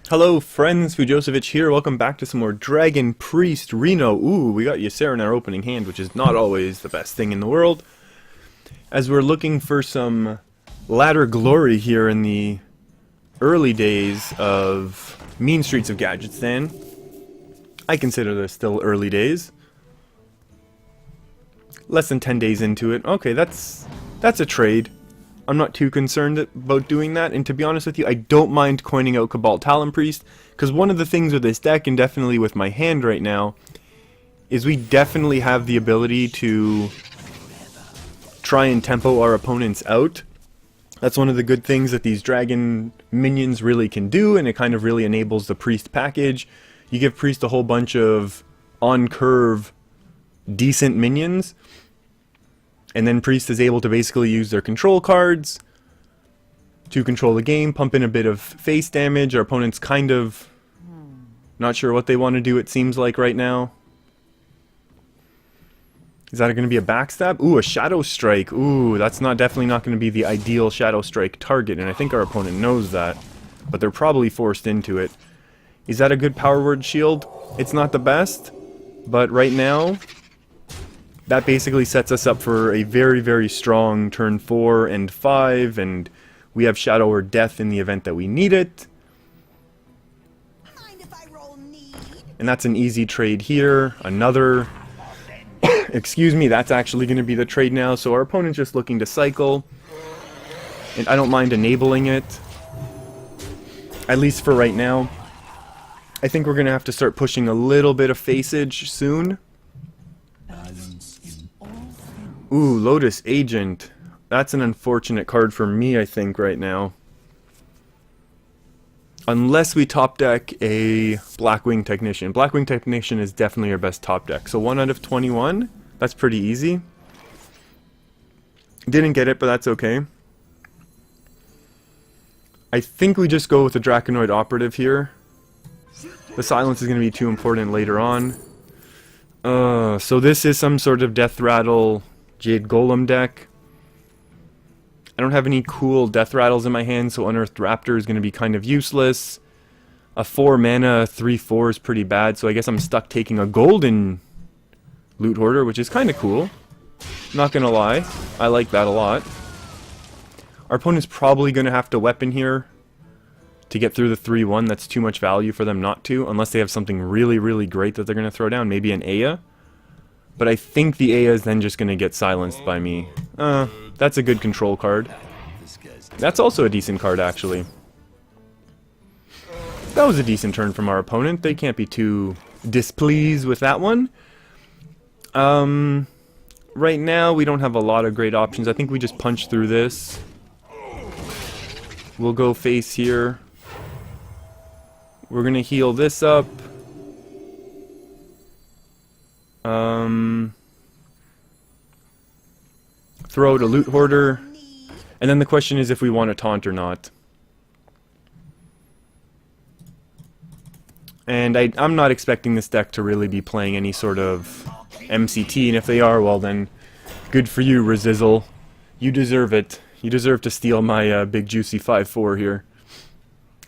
Hello friends, Fujosevich here. Welcome back to some more Dragon Priest Reno. Ooh, we got Ysera in our opening hand, which is not always the best thing in the world. As we're looking for some ladder glory here in the early days of Mean Streets of Gadgetzan. I consider this still early days. Less than 10 days into it. Okay, that's a trade. I'm not too concerned about doing that, and to be honest with you, I don't mind coining out Cabal Talon Priest, because one of the things with this deck, and definitely with my hand right now, is we definitely have the ability to try and tempo our opponents out. That's one of the good things that these dragon minions really can do, and it kind of really enables the Priest package. You give Priest a whole bunch of on-curve, decent minions, and then Priest is able to basically use their control cards to control the game, pump in a bit of face damage. Our opponent's kind of not sure what they want to do, it seems like, right now. Is that going to be a backstab? Ooh, a Shadow Strike. Ooh, that's definitely not going to be the ideal Shadow Strike target, and I think our opponent knows that. But they're probably forced into it. Is that a good Power Word Shield? It's not the best, but right now that basically sets us up for a very, very strong turn 4 and 5, and we have Shadow or Death in the event that we need it. And that's an easy trade here. Another, excuse me, that's actually going to be the trade now, so our opponent's just looking to cycle, and I don't mind enabling it, at least for right now. I think we're going to have to start pushing a little bit of faceage soon. Ooh, Lotus Agent. That's an unfortunate card for me, I think, right now. Unless we top deck a Blackwing Technician. Blackwing Technician is definitely our best top deck. So 1 out of 21. That's pretty easy. Didn't get it, but that's okay. I think we just go with the Draconoid Operative here. The silence is going to be too important later on. So this is some sort of Death Rattle Jade Golem deck. I don't have any cool Death Rattles in my hand, so Unearthed Raptor is going to be kind of useless. A 4 mana 3/4 is pretty bad, so I guess I'm stuck taking a golden Loot Hoarder, which is kind of cool. Not going to lie, I like that a lot. Our opponent's probably going to have to weapon here to get through the 3/1. That's too much value for them not to, unless they have something really, really great that they're going to throw down. Maybe an Aya. But I think the Aya is then just going to get silenced by me. That's a good control card. That's also a decent card, actually. That was a decent turn from our opponent. They can't be too displeased with that one. Right now, we don't have a lot of great options. I think we just punch through this. We'll go face here. We're going to heal this up. Throw out a Loot Hoarder, and then the question is if we want to taunt or not. And I'm not expecting this deck to really be playing any sort of MCT, and if they are, well then, good for you, Razizzle. You deserve it. You deserve to steal my big juicy 5/4 here.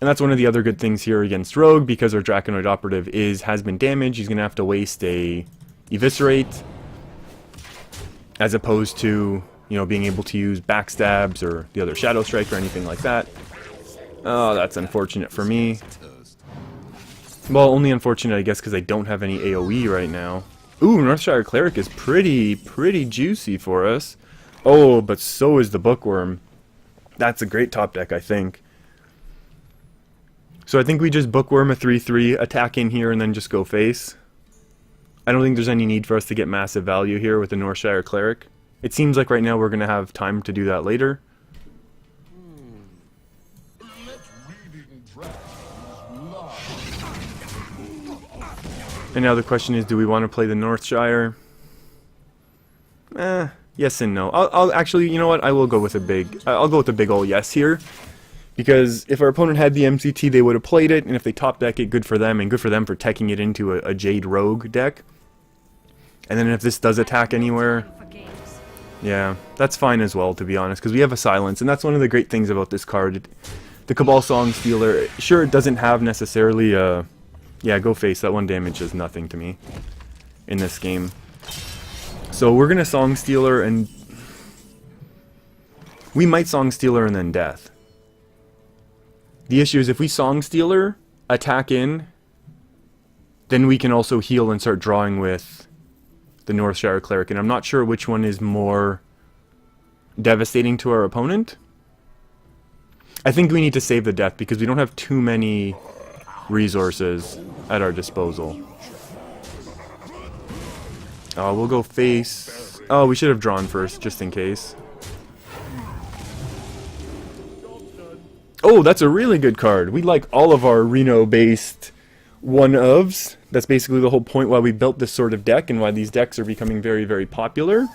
And that's one of the other good things here against Rogue, because our Draconoid Operative has been damaged. He's going to have to waste a Eviscerate, as opposed to, you know, being able to use backstabs or the other Shadow Strike or anything like that. Oh, that's unfortunate for me. Well, only unfortunate, I guess, because I don't have any AoE right now. Ooh, Northshire Cleric is pretty juicy for us. Oh, but so is the Bookworm. That's a great top deck, I think. So I think we just Bookworm a 3/3, attack in here, and then just go face. I don't think there's any need for us to get massive value here with the Northshire Cleric. It seems like right now we're going to have time to do that later. And now the question is, do we want to play the Northshire? Yes and no. I'll actually, you know what? I will go with I'll go with a big ol' yes here. Because if our opponent had the MCT, they would have played it, and if they top deck it, good for them, and good for them for teching it into a Jade Rogue deck. And then if this does attack anywhere, yeah, that's fine as well, to be honest, because we have a silence, and that's one of the great things about this card. The Cabal Song Stealer, sure, it doesn't have necessarily a... Yeah, go face. That one damage is nothing to me in this game. So we're going to Song Stealer, and... We might Song Stealer and then Death. The issue is if we Song Stealer, attack in, then we can also heal and start drawing with the Northshire Cleric. And I'm not sure which one is more devastating to our opponent. I think we need to save the Death because we don't have too many resources at our disposal. We'll go face. Oh, we should have drawn first, just in case. Oh, that's a really good card. We like all of our Reno-based one-ofs. That's basically the whole point why we built this sort of deck and why these decks are becoming very, very popular.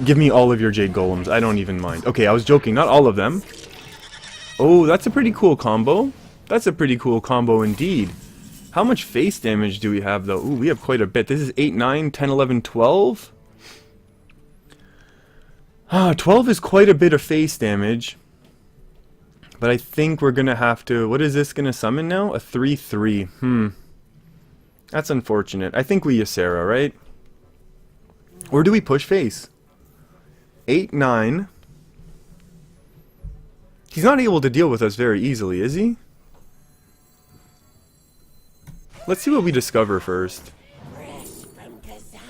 Give me all of your Jade Golems. I don't even mind. Okay, I was joking. Not all of them. Oh, that's a pretty cool combo. That's a pretty cool combo indeed. How much face damage do we have, though? Ooh, we have quite a bit. This is 8, 9, 10, 11, 12. 12 is quite a bit of face damage. But I think we're going to have to... What is this going to summon now? A 3-3. That's unfortunate. I think we Ysera, right? Or do we push face? 8, 9. He's not able to deal with us very easily, is he? Let's see what we discover first.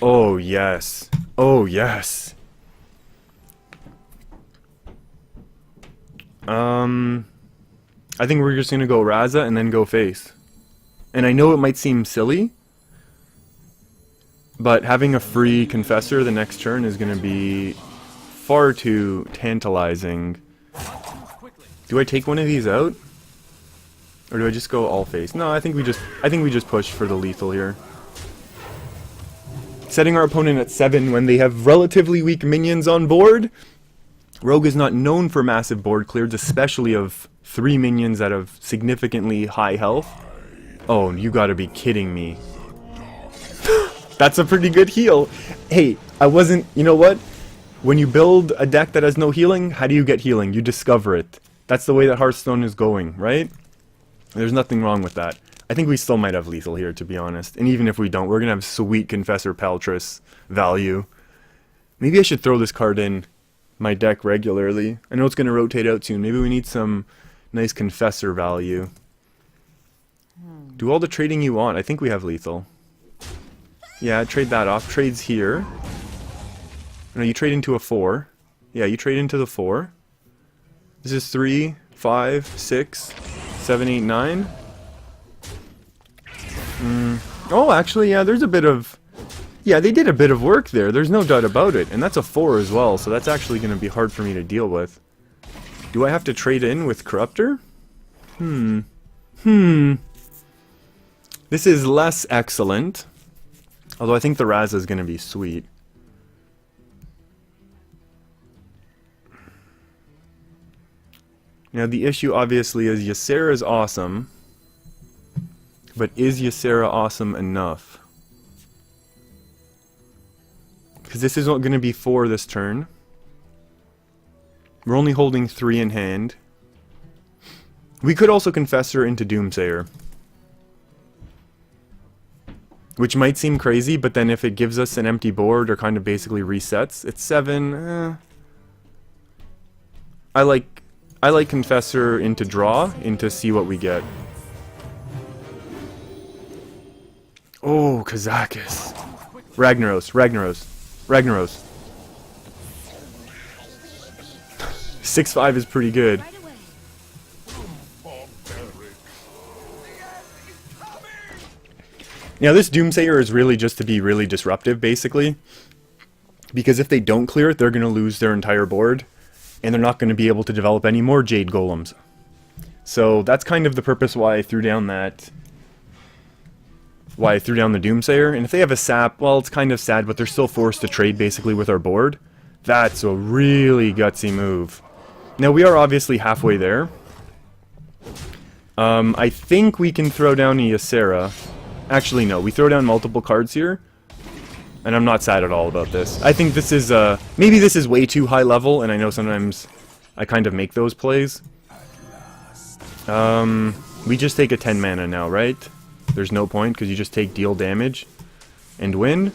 Oh, yes. Oh, yes. I think we're just going to go Raza and then go face. And I know it might seem silly, but having a free Confessor the next turn is going to be far too tantalizing. Do I take one of these out? Or do I just go all face? No, I think we just push for the lethal here. Setting our opponent at 7 when they have relatively weak minions on board. Rogue is not known for massive board clears, especially of 3 minions that have significantly high health. Oh, you gotta be kidding me. That's a pretty good heal. Hey, I wasn't... You know what? When you build a deck that has no healing, how do you get healing? You discover it. That's the way that Hearthstone is going, right? There's nothing wrong with that. I think we still might have lethal here, to be honest. And even if we don't, we're gonna have sweet Confessor Paltris value. Maybe I should throw this card in my deck regularly. I know it's gonna rotate out soon. Maybe we need some nice Confessor value. Do all the trading you want. I think we have lethal. Yeah, trade that off. Trades here. No, you trade into a 4. Yeah, you trade into the 4. This is 3, 5, 6, 7, 8, 9. Oh, actually, yeah, there's a bit of... Yeah, they did a bit of work there. There's no doubt about it. And that's a 4 as well, so that's actually going to be hard for me to deal with. Do I have to trade in with Corruptor? This is less excellent. Although I think the Raza is going to be sweet. Now the issue obviously is Ysera is awesome. But is Ysera awesome enough? Because this isn't going to be 4 this turn. We're only holding 3 in hand. We could also Confessor into Doomsayer. Which might seem crazy, but then if it gives us an empty board or kind of basically resets, it's 7. I like Confessor into draw, into see what we get. Oh, Kazakis. Ragnaros. 6-5 is pretty good. Now this Doomsayer is really just to be really disruptive, basically. Because if they don't clear it, they're going to lose their entire board. And they're not going to be able to develop any more Jade Golems. So that's kind of the purpose why I threw down that... Why I threw down the Doomsayer. And if they have a sap, well, it's kind of sad, but they're still forced to trade basically with our board. That's a really gutsy move. Now we are obviously halfway there. I think we can throw down a Ysera. Actually, no. We throw down multiple cards here. And I'm not sad at all about this. I think this is, maybe this is way too high level, and I know sometimes I kind of make those plays. We just take a 10 mana now, right? There's no point, because you just take deal damage and win.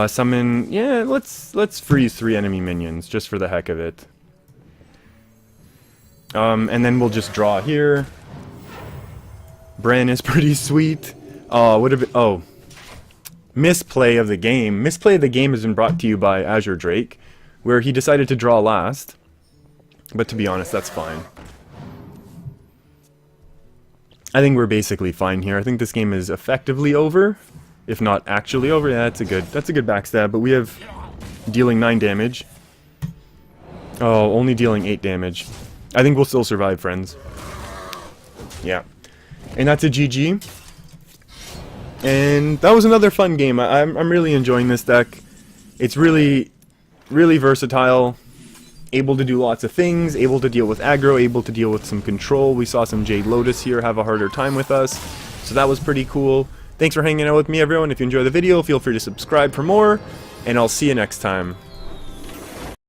Summon... Yeah, let's freeze 3 enemy minions, just for the heck of it. And then we'll just draw here. Bran is pretty sweet. Would have been... Oh. Misplay of the game. Misplay of the game has been brought to you by Azure Drake, where he decided to draw last. But to be honest, that's fine. I think we're basically fine here. I think this game is effectively over, if not actually over. Yeah, that's a good backstab. But we have dealing 9 damage. Oh, only dealing 8 damage. I think we'll still survive, friends. Yeah, and that's a GG. And that was another fun game. I'm really enjoying this deck. It's really versatile. Able to do lots of things, able to deal with aggro, able to deal with some control. We saw some Jade Lotus here have a harder time with us, so that was pretty cool. Thanks for hanging out with me, everyone. If you enjoyed the video, feel free to subscribe for more, and I'll see you next time.